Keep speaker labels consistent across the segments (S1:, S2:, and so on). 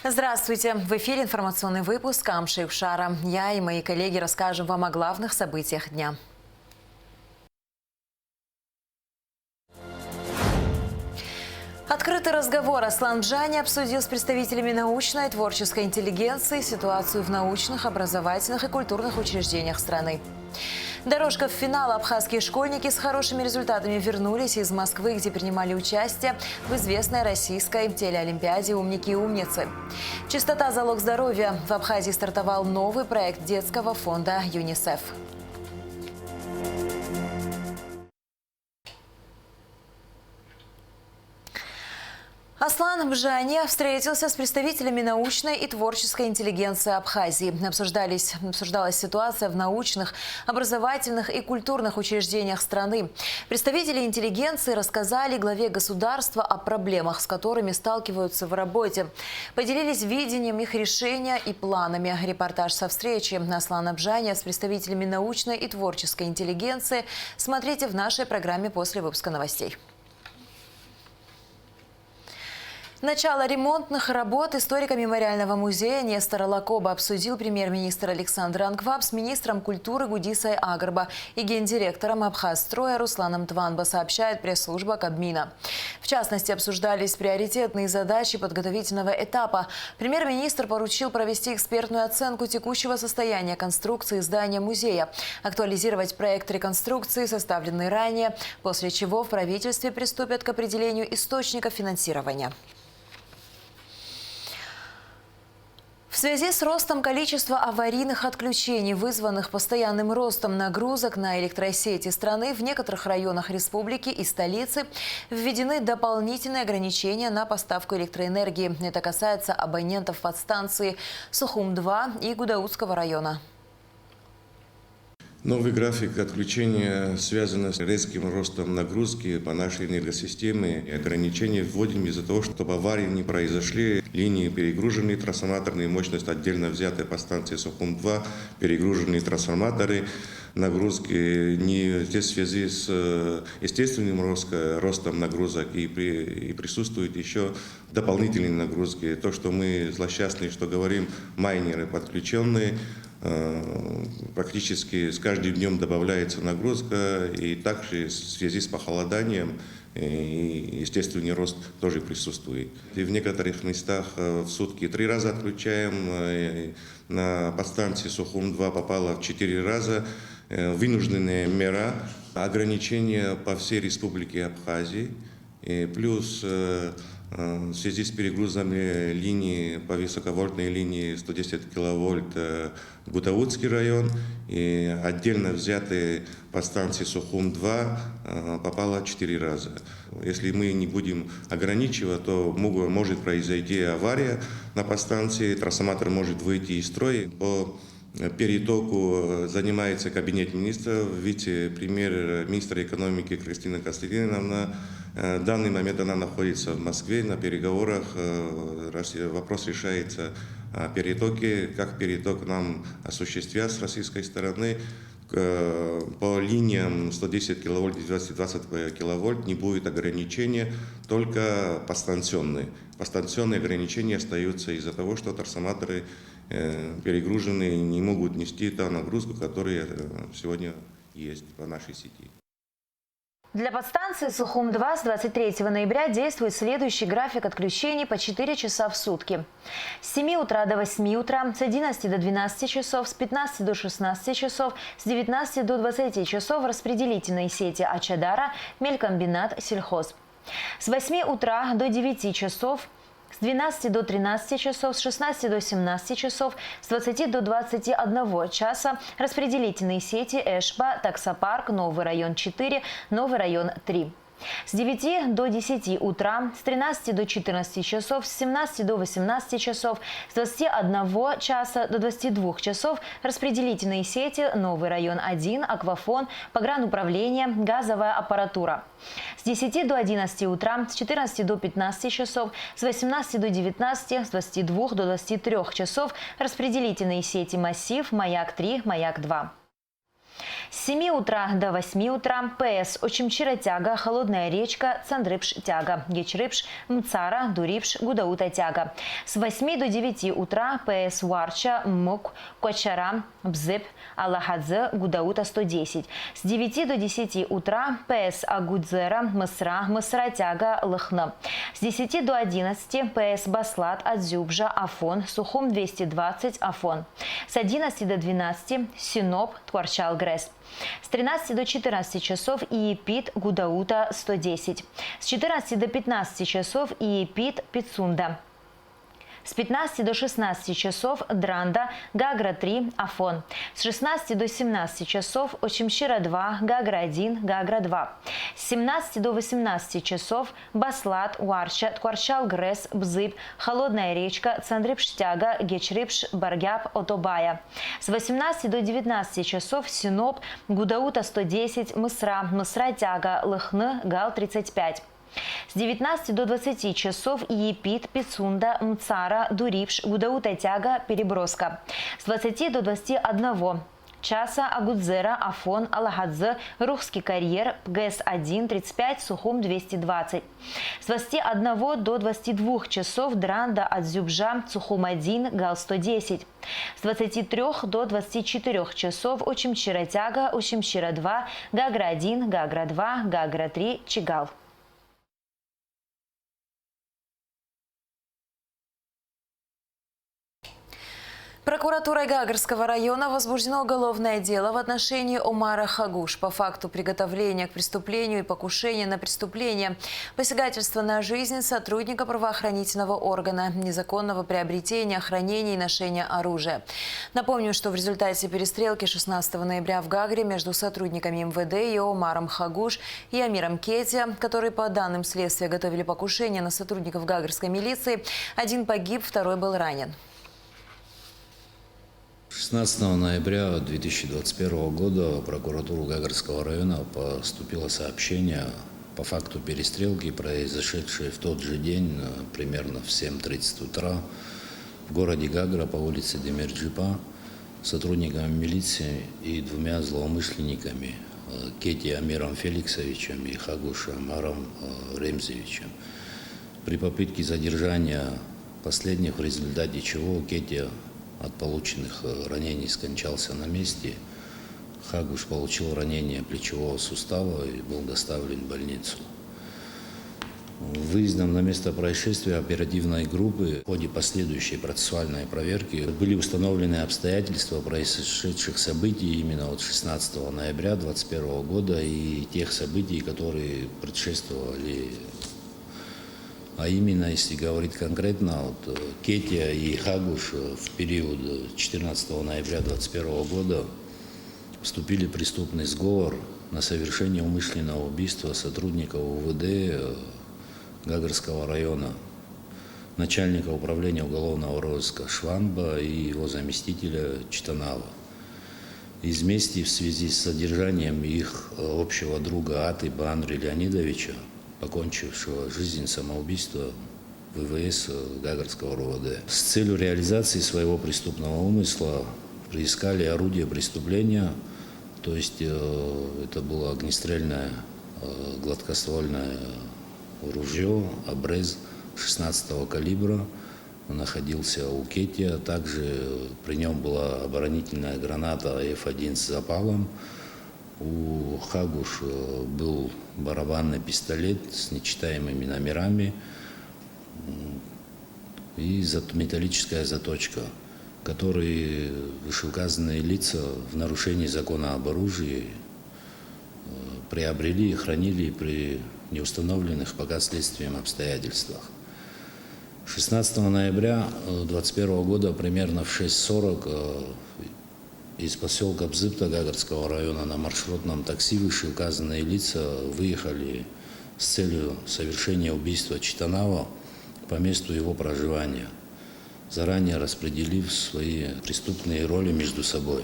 S1: Здравствуйте! В эфире информационный выпуск Амши Ившара. Я и мои коллеги расскажем вам о главных событиях дня. Открытый разговор Аслан Бжани обсудил с представителями научной и творческой интеллигенции ситуацию в научных, образовательных и культурных учреждениях страны. Дорожка в финал. Абхазские школьники с хорошими результатами вернулись из Москвы, где принимали участие в известной российской телеолимпиаде «Умники и умницы». Чистота – залог здоровья. В Абхазии стартовал новый проект детского фонда ЮНИСЕФ. Аслан Бжани встретился с представителями научной и творческой интеллигенции Абхазии. Обсуждалась ситуация в научных, образовательных и культурных учреждениях страны. Представители интеллигенции рассказали главе государства о проблемах, с которыми сталкиваются в работе. Поделились видением их решения и планами. Репортаж со встречи Аслана Бжани с представителями научной и творческой интеллигенции смотрите в нашей программе после выпуска новостей. Начало ремонтных работ историка мемориального музея Нестора Лакоба обсудил премьер-министр Александр Анкваб с министром культуры Гудисой Агарба и гендиректором Абхазстроя Русланом Тванба, сообщает пресс-служба Кабмина. В частности, обсуждались приоритетные задачи подготовительного этапа. Премьер-министр поручил провести экспертную оценку текущего состояния конструкции здания музея, актуализировать проект реконструкции, составленный ранее, после чего в правительстве приступят к определению источника финансирования. В связи с ростом количества аварийных отключений, вызванных постоянным ростом нагрузок на электросети страны, в некоторых районах республики и столицы введены дополнительные ограничения на поставку электроэнергии. Это касается абонентов подстанции Сухум-2 и Гудаутского района.
S2: Новый график отключения связан с резким ростом нагрузки по нашей энергосистеме. Ограничения вводим из-за того, чтобы аварии не произошли. Линии перегружены, трансформаторные мощности отдельно взятые по станции Сухум-2, перегруженные трансформаторы. Нагрузки не здесь в связи с естественным ростом нагрузок и присутствуют еще дополнительные нагрузки. То, что мы злосчастные, что говорим, майнеры подключенные, практически с каждым днем добавляется нагрузка, и также в связи с похолоданием и естественный рост тоже присутствует. И в некоторых местах в сутки 3 раза отключаем, на подстанции Сухум-2 попало в 4 раза. Вынужденная мера, ограничения по всей республике Абхазии, плюс в связи с перегрузами линии по высоковольтной линии 110 киловольт Гудаутский район и отдельно взятые по станции Сухум-2 попало 4 раза. Если мы не будем ограничивать, то может произойти авария на подстанции, трансформатор может выйти из строя. По перетоку занимается кабинет министров, вице-премьер министра экономики Кристина Константиновна. В данный момент она находится в Москве на переговорах. Вопрос решается о перетоке, как переток нам осуществят с российской стороны. По линиям 110 киловольт и 220 киловольт не будет ограничения, только подстанционные. Подстанционные ограничения остаются из-за того, что трансформаторы перегруженные не могут нести ту нагрузку, которая сегодня есть по нашей сети.
S1: Для подстанции Сухум-2 с 23 ноября действует следующий график отключений по 4 часа в сутки. С 7 утра до 8 утра, с 11 до 12 часов, с 15 до 16 часов, с 19 до 20 часов распределительные сети Ачадара, Мелькомбинат, Сельхоз. С 8 утра до 9 часов, с 12 до 13 часов, с 16 до 17 часов, с 20 до 21 часа распределительные сети Эшба, Таксопарк, Новый район 4, Новый район 3. С 9 до 10 утра, с 13 до 14 часов, с 17 до 18 часов, с 21 часа до 22 часов распределительные сети Новый район 1, Аквафон, Погрануправление, газовая аппаратура. С 10 до 11 утра, с 14 до 15 часов, с 18 до 19, с 22 до 23 часов распределительные сети Массив, Маяк 3, Маяк 2. С 7 утра до 8 утра ПС Очимчира-Тяга, Холодная речка, Цандрыпш-Тяга, Гечрыпш, Мцара, Дурипш, Гудаута-Тяга. С 8 до 9 утра ПС Варча, Мук, Кочара, Бзып, Аллахадзе, Гудаута-110. С 9 до 10 утра ПС Агудзера, Мысра, Мысра-Тяга, Лыхна. С 10 до 11 ПС Баслат, Адзюбжа, Афон, Сухум 220, Афон. С 11 до 12 Синоп, Творчал-Грэс. С 13 до 14 часов Иепит, Гудаута 110. С 14 до 15 часов Иепит, Пицунда. С 15 до 16 часов Дранда, Гагра 3, Афон. С 16 до 17 часов Очимчира 2, Гагра 1, Гагра 2. С 17 до 18 часов Баслат, Уарча, Ткварчал-Грэс, Бзып, Холодная речка, Цандрыпш-Тяга, Гечрыпш, Баргяб, Отобая. С 18 до 19 часов Синоп, Гудаута 110, Мысра, Мысра-Тяга, Лыхны, Гал 35. С 19 до 20 часов Иепит, Пицунда, Мцара, Дурипш, Гудаута-Тяга, Переброска. С 20 до 21 часа Агудзера, Афон, Аллахадзе, Рухский карьер, ГЭС-1, 35, Сухум 220. С 21 до 22 часов Дранда, Адзюбжа, Сухум-1, Гал-110. С 23 до 24 часов Очимчира-Тяга, Очимчира-2, Гагра-1, Гагра-2, Гагра-3, Чигал. Прокуратурой Гагарского района возбуждено уголовное дело в отношении Омара Хагуш по факту приготовления к преступлению и покушения на преступление, посягательства на жизнь сотрудника правоохранительного органа, незаконного приобретения, хранения и ношения оружия. Напомню, что в результате перестрелки 16 ноября в Гагре между сотрудниками МВД и Омаром Хагуш и Амиром Кетия, которые по данным следствия готовили покушение на сотрудников гагарской милиции, один погиб, второй был ранен.
S3: 16 ноября 2021 года в прокуратуру Гагарского района поступило сообщение по факту перестрелки, произошедшей в тот же день, примерно в 7:30 утра, в городе Гагра по улице Демирджипа, сотрудниками милиции и двумя злоумышленниками, Кети Амиром Феликсовичем и Хагуш Омаром Ремзевичем. При попытке задержания последних, в результате чего Кети от полученных ранений скончался на месте. Хагуш получил ранение плечевого сустава и был доставлен в больницу. Выездом на место происшествия оперативной группы в ходе последующей процессуальной проверки были установлены обстоятельства происшедших событий именно от 16 ноября 2021 года и тех событий, которые предшествовали. А именно, если говорить конкретно, вот, Кетия и Хагуш в период 14 ноября 2021 года вступили в преступный сговор на совершение умышленного убийства сотрудника УВД Гагарского района, начальника управления уголовного розыска Шванба и его заместителя Читанава. Из мести в связи с содержанием их общего друга Атыба Андрея Леонидовича, покончившего жизнь самоубийства ВВС Гагарского РОВД. С целью реализации своего преступного умысла приискали орудие преступления, то есть это было огнестрельное гладкоствольное ружье «Абрез» 16-го калибра, он находился у Кетия, также при нем была оборонительная граната F1 с запалом. У Хагуш был барабанный пистолет с нечитаемыми номерами и металлическая заточка, которые вышеуказанные лица в нарушении закона об оружии приобрели и хранили при неустановленных пока следствием обстоятельствах. 16 ноября 2021 года примерно в 6:40 из поселка Бзыпта Гагарского района на маршрутном такси вышеуказанные лица выехали с целью совершения убийства Читанава по месту его проживания, заранее распределив свои преступные роли между собой.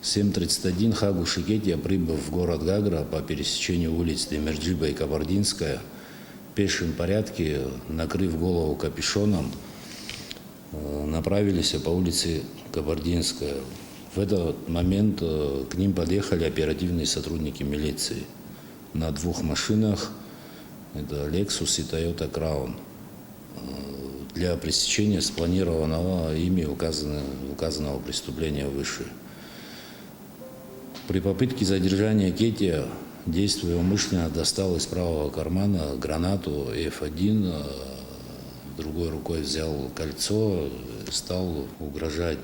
S3: В 7:31 Хагуш и Кетия, прибыв в город Гагра по пересечению улиц Демирджиба и Кабардинская, в пешем порядке, накрыв голову капюшоном, направились по улице Кабардинская В этот момент к ним подъехали оперативные сотрудники милиции на 2 машинах, это Lexus и Toyota Crown, для пресечения спланированного ими указанного преступления выше. При попытке задержания Кетия, действуя умышленно, достал из правого кармана гранату F1, другой рукой взял кольцо, стал угрожать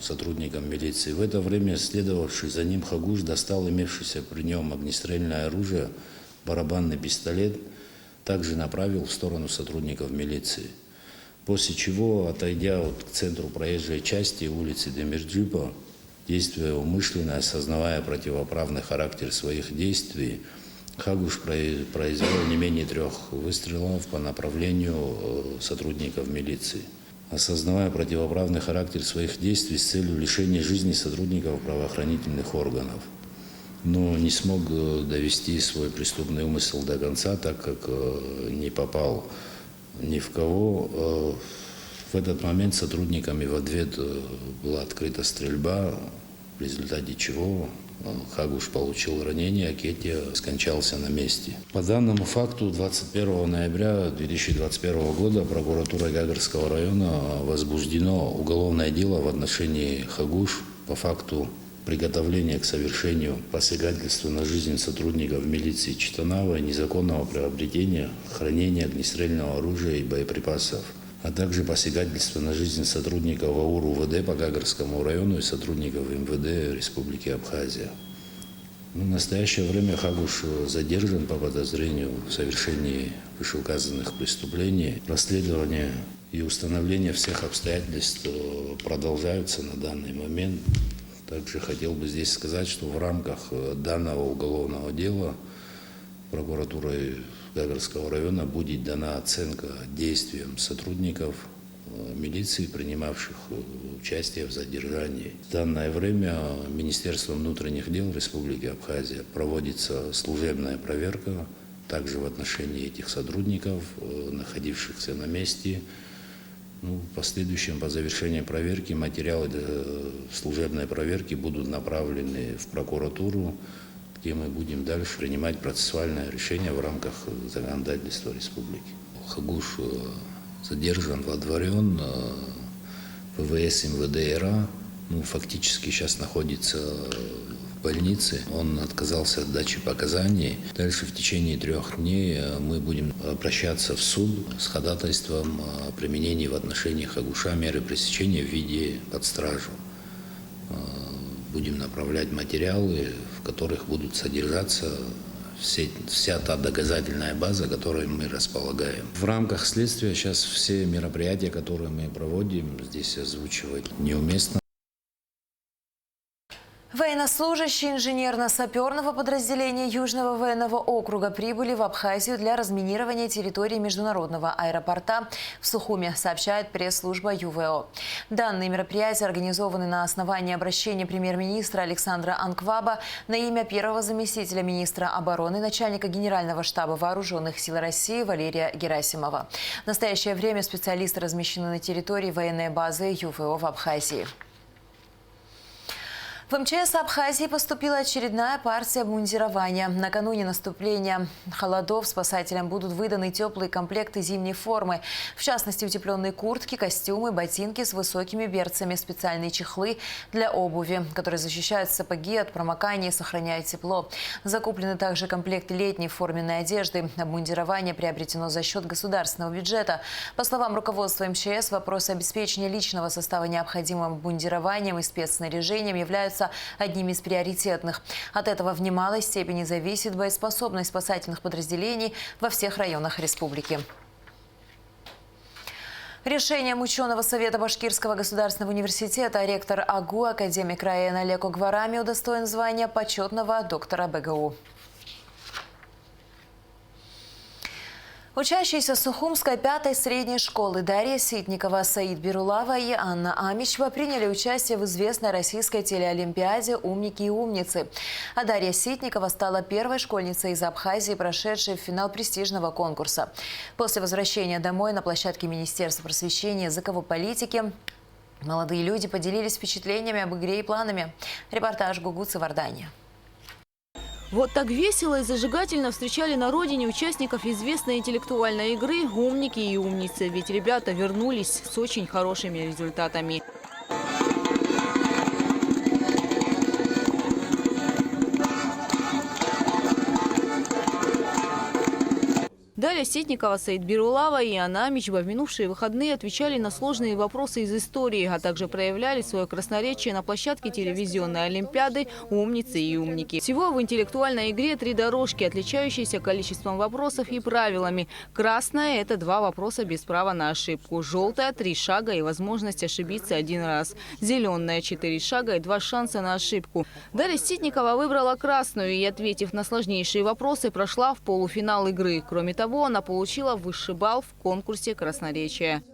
S3: сотрудникам милиции. В это время следовавший за ним Хагуш достал имевшееся при нем огнестрельное оружие, барабанный пистолет, также направил в сторону сотрудников милиции. После чего, отойдя к центру проезжей части улицы Демирджипа, действуя умышленно, осознавая противоправный характер своих действий, Хагуш произвел не менее 3 выстрелов по направлению сотрудников милиции. Осознавая противоправный характер своих действий с целью лишения жизни сотрудников правоохранительных органов, но не смог довести свой преступный умысел до конца, так как не попал ни в кого. В этот момент сотрудниками в ответ была открыта стрельба, в результате чего Хагуш получил ранение, а Кетия скончался на месте. По данному факту 21 ноября 2021 года прокуратурой Гагарского района возбуждено уголовное дело в отношении Хагуш по факту приготовления к совершению посягательства на жизнь сотрудников милиции Читанава, незаконного приобретения, хранения огнестрельного оружия и боеприпасов, а также посягательства на жизнь сотрудников АУР УВД по Гагарскому району и сотрудников МВД Республики Абхазия. В настоящее время Хагуш задержан по подозрению в совершении вышеуказанных преступлений. Расследование и установление всех обстоятельств продолжаются на данный момент. Также хотел бы здесь сказать, что в рамках данного уголовного дела прокуратурой Гагарского района будет дана оценка действиям сотрудников милиции, принимавших участие в задержании. В данное время Министерством внутренних дел Республики Абхазия проводится служебная проверка также в отношении этих сотрудников, находившихся на месте. В последующем, по завершении проверки, материалы служебной проверки будут направлены в прокуратуру, где мы будем дальше принимать процессуальное решение в рамках законодательства республики. Хагуш задержан, водворен, ВВС МВД РА, фактически сейчас находится в больнице. Он отказался от дачи показаний. Дальше в течение 3 дней мы будем обращаться в суд с ходатайством о применении в отношении Хагуша меры пресечения в виде под стражу. Будем направлять материалы, в которых будут содержаться вся та доказательная база, которой мы располагаем. В рамках следствия сейчас все мероприятия, которые мы проводим, здесь озвучивать неуместно.
S1: Военнослужащие инженерно-саперного подразделения Южного военного округа прибыли в Абхазию для разминирования территории международного аэропорта в Сухуме, сообщает пресс-служба ЮВО. Данные мероприятия организованы на основании обращения премьер-министра Александра Анкваба на имя первого заместителя министра обороны, начальника Генерального штаба Вооруженных сил России Валерия Герасимова. В настоящее время специалисты размещены на территории военной базы ЮВО в Абхазии. В МЧС Абхазии поступила очередная партия обмундирования. Накануне наступления холодов спасателям будут выданы теплые комплекты зимней формы. В частности, утепленные куртки, костюмы, ботинки с высокими берцами, специальные чехлы для обуви, которые защищают сапоги от промокания и сохраняют тепло. Закуплены также комплекты летней форменной одежды. Обмундирование приобретено за счет государственного бюджета. По словам руководства МЧС, вопросы обеспечения личного состава необходимым обмундированием и спецснаряжением являются одними из приоритетных. От этого в немалой степени зависит боеспособность спасательных подразделений во всех районах республики. Решением ученого совета Башкирского государственного университета ректор АГУ, академик Раен Олег Огварами удостоен звания почетного доктора БГУ. Учащиеся Сухумской 5-й средней школы Дарья Ситникова, Саид Бирулава и Анна Амичева приняли участие в известной российской телеолимпиаде «Умники и умницы». А Дарья Ситникова стала первой школьницей из Абхазии, прошедшей в финал престижного конкурса. После возвращения домой на площадке Министерства просвещения и языковой политики Молодые люди поделились впечатлениями об игре и планами. Репортаж Гугуцы Вардания.
S4: Вот так весело и зажигательно встречали на родине участников известной интеллектуальной игры «Умники и умницы». Ведь ребята вернулись с очень хорошими результатами. Дарья Ситникова, Саид Бирулава и Анна Амичева в минувшие выходные отвечали на сложные вопросы из истории, а также проявляли свое красноречие на площадке телевизионной олимпиады «Умницы и умники». Всего в интеллектуальной игре 3 дорожки, отличающиеся количеством вопросов и правилами. Красная – это 2 вопроса без права на ошибку. Желтая – 3 шага и возможность ошибиться 1 раз. Зеленая – 4 шага и 2 шанса на ошибку. Дарья Ситникова выбрала красную и, ответив на сложнейшие вопросы, прошла в полуфинал игры. Кроме того, она получила высший балл в конкурсе красноречия.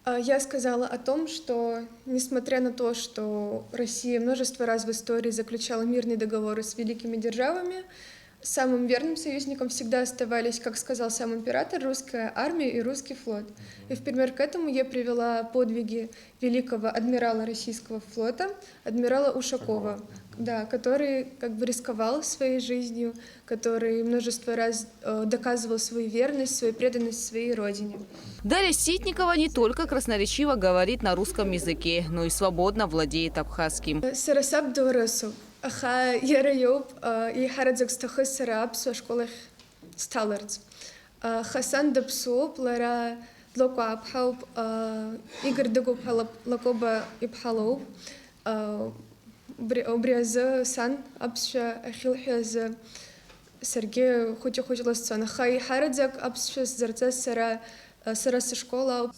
S5: Я сказала о том, что, несмотря на то, что Россия множество раз в истории заключала мирные договоры с великими державами, самым верным союзником всегда оставались, как сказал сам император, русская армия и русский флот. И в пример к этому я привела подвиги великого адмирала российского флота, адмирала Ушакова, да, который как бы рисковал своей жизнью, который множество раз доказывал свою верность, свою преданность своей родине.
S4: Дарья Ситникова не только красноречиво говорит на русском языке, но и свободно владеет абхазским.
S5: Сарасаб Дорасу. Аха Ярайоп и Харадзакстахы Сараб со школах Сталлардс. Хасан Дапсоп, Лара Лока Абхауп, Игорь Дагуб Лакоба Ибхалоп, Бриаза Сан Абша Ахилхиаза Сергей Хутихутиласцана. Хай Харадзак Абша Зарца Сараса школа.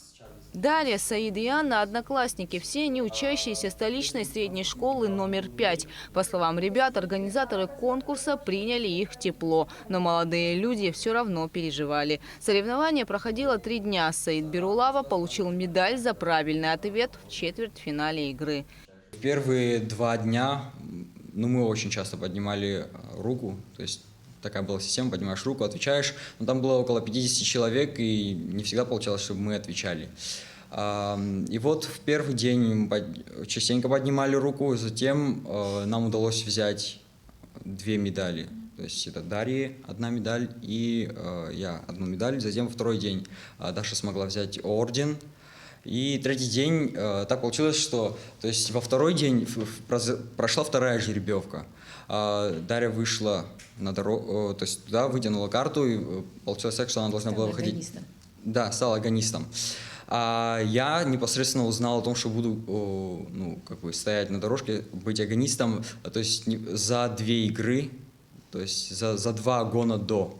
S4: Дарья, Саид и Анна – одноклассники. Все они учащиеся столичной средней школы номер 5. По словам ребят, организаторы конкурса приняли их тепло. Но молодые люди все равно переживали. Соревнование проходило 3 дня. Саид Бирулава получил медаль за правильный ответ в четвертьфинале игры.
S6: Первые 2 дня мы очень часто поднимали руку. То есть такая была система, поднимаешь руку, отвечаешь. Но там было около 50 человек, и не всегда получалось, чтобы мы отвечали. И вот в первый день мы частенько поднимали руку, затем нам удалось взять 2 медали. То есть это Дарье 1 медаль и я 1 медаль. Затем второй день Даша смогла взять орден. И третий день так получилось, что то есть во второй день прошла 2-я жеребьевка. Дарья вышла на дорогу, то есть туда вытянула карту, и получилось так, что она должна была выходить.
S1: Агонистом.
S6: Да, стала агонистом. А я непосредственно узнал о том, что буду стоять на дорожке, быть агонистом, то есть за 2 игры, то есть за 2 гона до.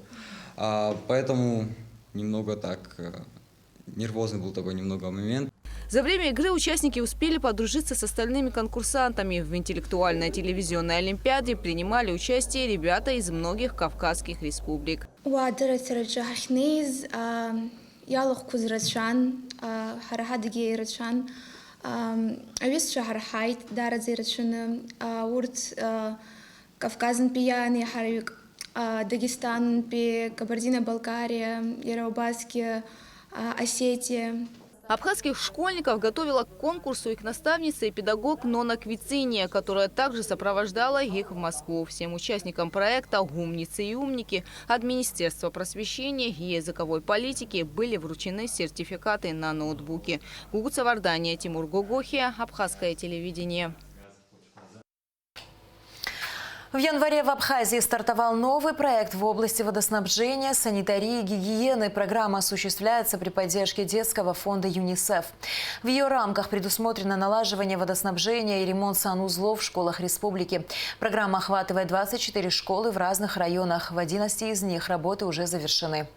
S6: Поэтому немного так нервозный был такой немного момент.
S4: За время игры участники успели подружиться с остальными конкурсантами. В интеллектуальной телевизионной олимпиаде принимали участие ребята из многих кавказских республик.
S5: Дагестан, Кабардино-Балкария, Яроубаске, Осетия.
S4: Абхазских школьников готовила к конкурсу их наставница и педагог Нона Квициния, которая также сопровождала их в Москву. Всем участникам проекта «Умницы и умники» от Министерства просвещения и языковой политики были вручены сертификаты на ноутбуки. Гугуца Вардания, Тимур Гогохия, Абхазское телевидение.
S1: В январе в Абхазии стартовал новый проект в области водоснабжения, санитарии и гигиены. Программа осуществляется при поддержке детского фонда ЮНИСЕФ. В ее рамках предусмотрено налаживание водоснабжения и ремонт санузлов в школах республики. Программа охватывает 24 школы в разных районах. В 11 из них работы уже завершены.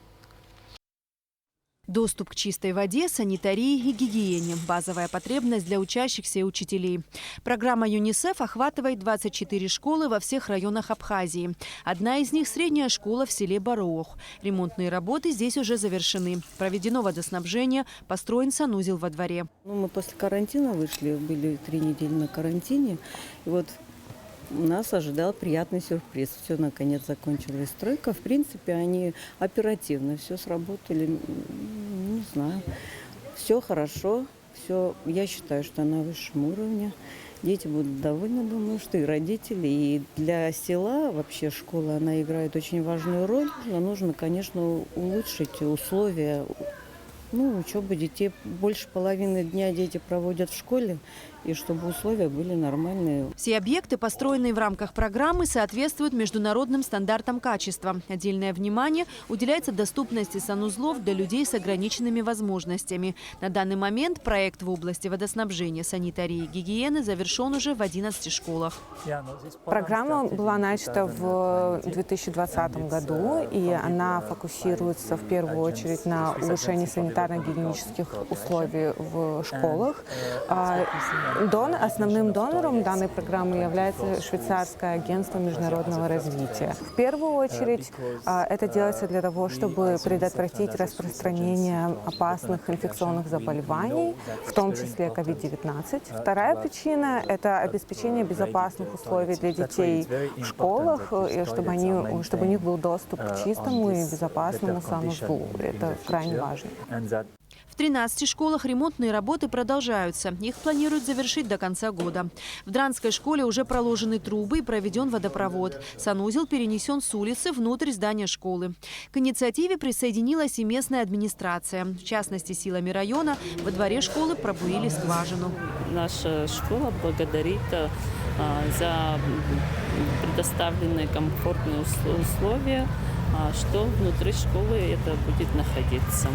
S7: Доступ к чистой воде, санитарии и гигиене – базовая потребность для учащихся и учителей. Программа ЮНИСЕФ охватывает 24 школы во всех районах Абхазии. Одна из них – средняя школа в селе Бароох. Ремонтные работы здесь уже завершены. Проведено водоснабжение, построен санузел во дворе.
S8: Мы после карантина вышли, были 3 недели на карантине. И вот нас ожидал приятный сюрприз. Все, наконец, закончилась стройка. В принципе, они оперативно все сработали. Не знаю. Все хорошо, все, я считаю, что на высшем уровне. Дети будут довольны, думаю, что и родители. И для села вообще школа, она играет очень важную роль. Нужно, конечно, улучшить условия учебы детей. Больше половины дня дети проводят в школе, и чтобы условия были нормальные.
S7: Все объекты, построенные в рамках программы, соответствуют международным стандартам качества. Отдельное внимание уделяется доступности санузлов для людей с ограниченными возможностями. На данный момент проект в области водоснабжения, санитарии и гигиены завершен уже в 11 школах.
S9: Программа была начата в 2020 году, и она фокусируется в первую очередь на улучшении санитарно-гигиенических условий в школах. Основным донором данной программы является Швейцарское агентство международного развития. В первую очередь это делается для того, чтобы предотвратить распространение опасных инфекционных заболеваний, в том числе COVID-19. Вторая причина – это обеспечение безопасных условий для детей в школах, и чтобы у них был доступ к чистому и безопасному санузлу. Это крайне важно.
S7: В 13 школах ремонтные работы продолжаются. Их планируют завершить до конца года. В Дранской школе уже проложены трубы и проведен водопровод. Санузел перенесен с улицы внутрь здания школы. К инициативе присоединилась и местная администрация. В частности, силами района во дворе школы пробурили скважину.
S10: Наша школа благодарит за предоставленные комфортные условия, что внутри школы это будет находиться.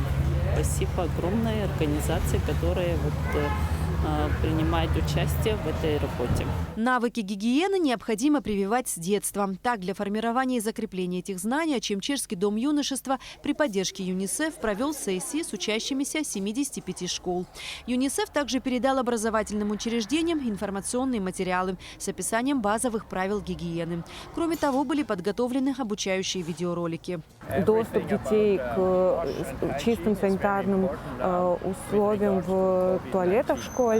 S10: Спасибо огромной организации, которая принимает участие в этой работе.
S7: Навыки гигиены необходимо прививать с детства. Так, для формирования и закрепления этих знаний Очимчирский дом юношества при поддержке ЮНИСЕФ провел сессии с учащимися 75 школ. ЮНИСЕФ также передал образовательным учреждениям информационные материалы с описанием базовых правил гигиены. Кроме того, были подготовлены обучающие видеоролики.
S9: Доступ детей к чистым санитарным условиям в туалетах школьных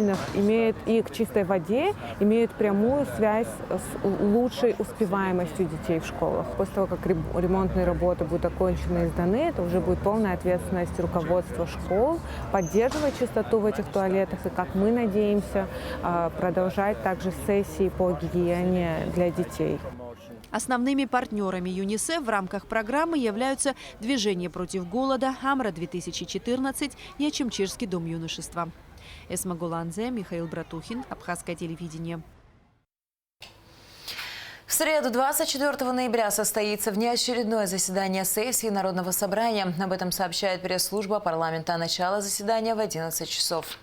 S9: и к чистой воде имеют прямую связь с лучшей успеваемостью детей в школах. После того, как ремонтные работы будут окончены и сданы, это уже будет полная ответственность руководства школ поддерживать чистоту в этих туалетах и, как мы надеемся, продолжать также сессии по гигиене для детей.
S7: Основными партнерами ЮНИСЕФ в рамках программы являются Движение против голода, Амра-2014 и Очимчирский дом юношества. Эсма Гуланзе, Михаил Братухин, Абхазское телевидение.
S1: В среду 24 ноября состоится внеочередное заседание сессии Народного собрания. Об этом сообщает пресс-служба парламента. Начало заседания в 11 часов.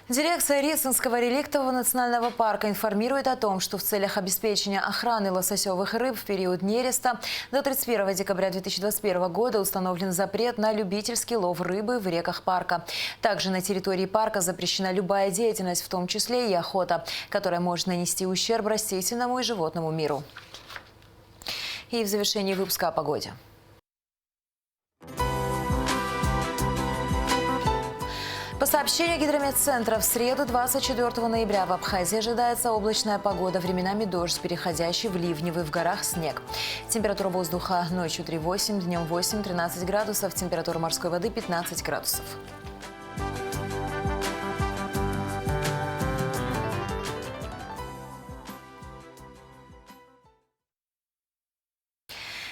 S1: Дирекция Рицинского реликтового национального парка информирует о том, что в целях обеспечения охраны лососевых рыб в период нереста до 31 декабря 2021 года установлен запрет на любительский лов рыбы в реках парка. Также на территории парка запрещена любая деятельность, в том числе и охота, которая может нанести ущерб растительному и животному миру. И в завершении выпуска о погоде. По сообщению Гидрометцентра, в среду 24 ноября в Абхазии ожидается облачная погода, временами дождь, переходящий в ливневый, в горах снег. Температура воздуха ночью 3,8, днем 8-13 градусов, температура морской воды 15 градусов.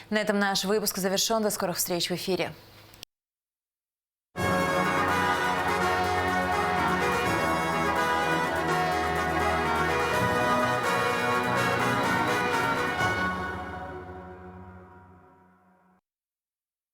S1: На этом наш выпуск завершен. До скорых встреч в эфире.